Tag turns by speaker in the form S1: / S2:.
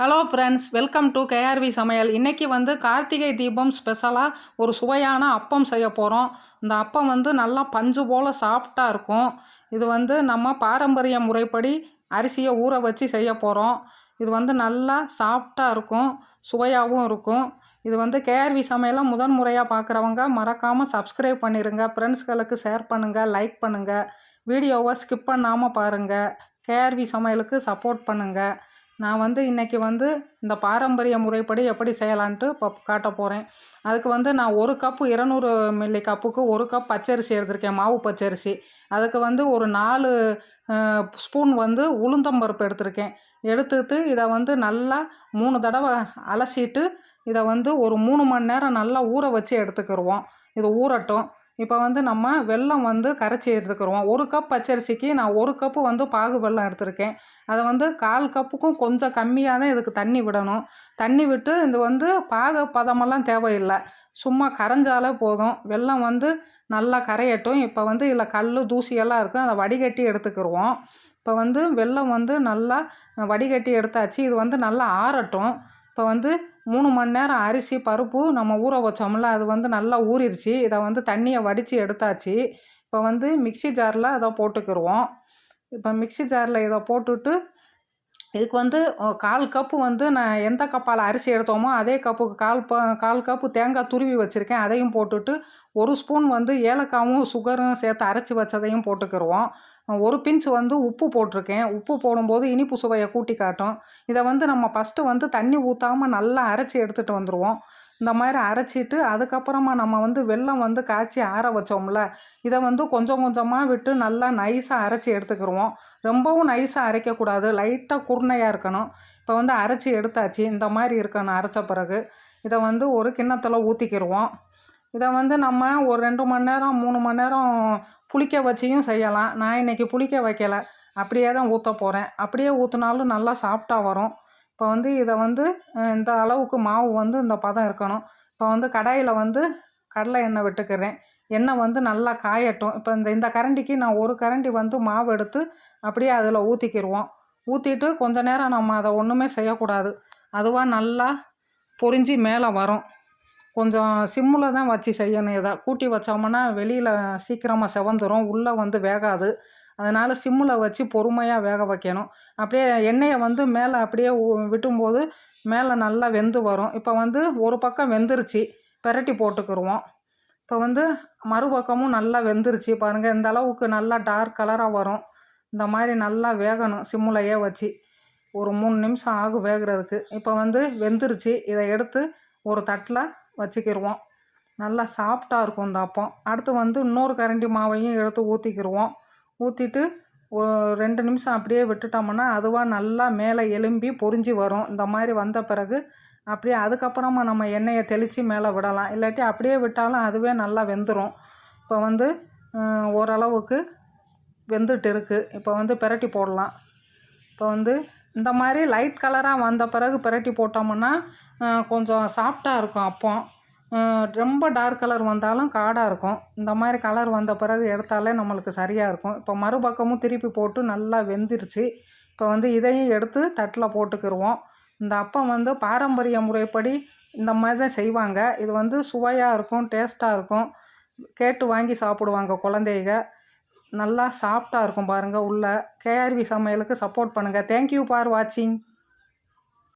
S1: Hello friends, welcome to KRV சமையல். இன்றைக்கி வந்து கார்த்திகை தீபம் ஸ்பெஷலாக ஒரு சுவையான அப்பம் செய்ய போகிறோம். இந்த அப்பம் வந்து நல்லா பஞ்சு போல் சாஃப்டாக இருக்கும். இது வந்து நம்ம பாரம்பரிய முறைப்படி அரிசியை ஊற வச்சு செய்ய போகிறோம். இது வந்து நல்லா சாஃப்டாக இருக்கும், சுவையாகவும் இருக்கும். இது வந்து கேஆர்வி சமையலை முதன் முறையாக பார்க்குறவங்க மறக்காமல் சப்ஸ்கிரைப் பண்ணிடுங்க. ஃப்ரெண்ட்ஸ்களுக்கு ஷேர் பண்ணுங்கள், லைக் பண்ணுங்கள். வீடியோவை ஸ்கிப் பண்ணாமல் பாருங்கள். கேஆர்வி சமையலுக்கு சப்போர்ட் பண்ணுங்கள். நான் வந்து இன்றைக்கி வந்து இந்த பாரம்பரிய முறைப்படி எப்படி செய்யலான்ட்டு இப்போ காட்ட போகிறேன். அதுக்கு வந்து நான் 1 கப்பு 200 மில்லி கப்புக்கு 1 கப் பச்சரிசி எடுத்திருக்கேன், மாவு பச்சரிசி. அதுக்கு வந்து ஒரு 4 ஸ்பூன் வந்து உளுந்தம்பருப்பு எடுத்திருக்கேன். எடுத்துட்டு இதை வந்து நல்லா 3 தடவை அலசிட்டு இதை வந்து ஒரு 3 மணி நேரம் நல்லா ஊற வச்சு எடுத்துக்கிடுவோம். இது ஊறட்டும். இப்போ வந்து நம்ம வெல்லம் வந்து கரைச்சி எடுத்துக்கிடுவோம். 1 கப் பச்சரிசிக்கு நான் 1 கப்பு வந்து பாகு வெல்லம் எடுத்திருக்கேன். அதை வந்து 1/4 கப்புக்கும் கொஞ்சம் கம்மியாக தான் இதுக்கு தண்ணி விடணும். தண்ணி விட்டு இது வந்து பாகு பதமெல்லாம் தேவையில்லை, சும்மா கரைஞ்சாலே போதும். வெல்லம் வந்து நல்லா கரையட்டும். இப்போ வந்து இதில் கல் தூசியெல்லாம் இருக்கும், அதை வடிகட்டி எடுத்துக்கிடுவோம். இப்போ வந்து வெல்லம் வந்து நல்லா வடிகட்டி எடுத்தாச்சு. இது வந்து நல்லா ஆறட்டும். இப்போ வந்து 3 மணி நேரம் அரிசி பருப்பு நம்ம ஊற வச்சோம்ல, அது வந்து நல்லா ஊறிடுச்சு. இதை வந்து தண்ணியை வடித்து எடுத்தாச்சு. இப்போ வந்து மிக்சி ஜாரில் அதை போட்டுக்கிடுவோம். இப்போ மிக்சி ஜாரில் இதை போட்டுட்டு இதுக்கு வந்து 1/4 கப்பு வந்து நான் எந்த கப்பால் அரிசி எடுத்தோமோ அதே கப்புக்கு 1/4 கப்பு தேங்காய் துருவி வச்சுருக்கேன். அதையும் போட்டுட்டு 1 ஸ்பூன் வந்து ஏலக்காவும் சுகரும் சேர்த்து அரைச்சி வச்சதையும் போட்டுக்கிடுவோம். 1 பிஞ்ச் வந்து உப்பு போட்டிருக்கேன். உப்பு போடும்போது இனிப்பு சுவையை கூட்டி காட்டும். இதை வந்து நம்ம ஃபஸ்ட்டு வந்து தண்ணி ஊற்றாமல் நல்லா அரைச்சி எடுத்துகிட்டு வந்துடுவோம். இந்த மாதிரி அரைச்சிட்டு அதுக்கப்புறமா நம்ம வந்து வெல்லம் வந்து காய்ச்சி ஆற வச்சோம்ல, இதை வந்து கொஞ்சம் கொஞ்சமாக விட்டு நல்லா நைஸாக அரைச்சி எடுத்துக்கிடுவோம். ரொம்பவும் நைஸாக அரைக்கக்கூடாது, லைட்டாக குருணையாக இருக்கணும். இப்போ வந்து அரைச்சி எடுத்தாச்சு. இந்த மாதிரி இருக்கணும் அரைச்ச பிறகு. இதை வந்து ஒரு கிண்ணத்தில் ஊற்றிக்கிடுவோம். இதை வந்து நம்ம ஒரு 2 மணி நேரம் 3 மணி நேரம் புளிக்க வச்சியும் செய்யலாம். நான் இன்றைக்கி புளிக்க வைக்கலை, அப்படியே தான் ஊற்ற போகிறேன். அப்படியே ஊற்றினாலும் நல்லா சாஃப்டாக வரும். இப்போ வந்து இதை வந்து இந்த அளவுக்கு மாவு வந்து இந்த பதம் இருக்கணும். இப்போ வந்து கடாயில் வந்து கடலை எண்ணெய் விட்டுக்கிறேன். எண்ணெய் வந்து நல்லா காயட்டும். இப்போ இந்த கரண்டிக்கு நான் 1 கரண்டி வந்து மாவு எடுத்து அப்படியே அதில் ஊற்றிக்கிடுவோம். ஊற்றிட்டு கொஞ்ச நேரம் நம்ம அதை ஒன்றுமே செய்யக்கூடாது, அதுவாக நல்லா பொரிஞ்சு மேலே வரும். கொஞ்சம் சிம்மில் தான் வச்சு செய்யணும். இதை கூட்டி வச்சோம்னா வெளியில் சீக்கிரமாக செவந்துடும், உள்ளே வந்து வேகாது. அதனால் சிம்மில் வச்சு பொறுமையாக வேக வைக்கணும். அப்படியே எண்ணெயை வந்து மேலே அப்படியே விட்டும்போது மேலே நல்லா வெந்து வரும். இப்போ வந்து ஒரு பக்கம் வெந்துருச்சு, பெரட்டி போட்டுக்கிடுவோம். இப்போ வந்து மறுபக்கமும் நல்லா வெந்துருச்சு பாருங்கள். இந்த அளவுக்கு நல்லா டார்க் கலராக வரும். இந்த மாதிரி நல்லா வேகணும் சிம்முலையே வச்சு. ஒரு 3 நிமிஷம் ஆகும் வேகிறதுக்கு. இப்போ வந்து வெந்துருச்சு. இதை எடுத்து ஒரு தட்டில் வச்சுக்கிடுவோம். நல்லா சாஃப்டாக இருக்கும் இந்த அப்பம். அடுத்து வந்து இன்னொரு கரண்டி மாவையும் எடுத்து ஊற்றிக்கிடுவோம். ஊற்றிட்டு ஒரு 2 நிமிஷம் அப்படியே விட்டுட்டோம்னா அதுவாக நல்லா மேலே எலும்பி பொரிஞ்சு வரும். இந்த மாதிரி வந்த பிறகு அப்படியே அதுக்கப்புறமா நம்ம எண்ணெயை தெளித்து மேலே விடலாம். இல்லாட்டி அப்படியே விட்டாலும் அதுவே நல்லா வெந்துடும். இப்போ வந்து ஓரளவுக்கு வெந்துட்டு இருக்குது. இப்போ வந்து பிரட்டி போடலாம். இப்போ வந்து இந்த மாதிரி லைட் கலராக வந்த பிறகு பிரட்டி போட்டோம்னா கொஞ்சம் சாஃப்டாக இருக்கும் அப்பம். ரொம்ப டார்க் கலர் வந்தாலும் காடாக இருக்கும். இந்த மாதிரி கலர் வந்த பிறகு எடுத்தாலே நம்மளுக்கு சரியாக இருக்கும். இப்போ மறுபக்கமும் திருப்பி போட்டு நல்லா வெந்துருச்சு. இப்போ வந்து இதையும் எடுத்து தட்டில் போட்டுக்கிடுவோம். இந்த அப்பம் வந்து பாரம்பரிய முறைப்படி இந்த மாதிரி தான் செய்வாங்க. இது வந்து சுவையாக இருக்கும், டேஸ்ட்டாக இருக்கும். கேட்டு வாங்கி சாப்பிடுவாங்க குழந்தைங்க. நல்லா சாஃப்டாக இருக்கும் பாருங்கள் உள்ள. கேஆர்வி சமையலுக்கு சப்போர்ட் பண்ணுங்கள். தேங்க்யூ ஃபார் வாட்சிங்.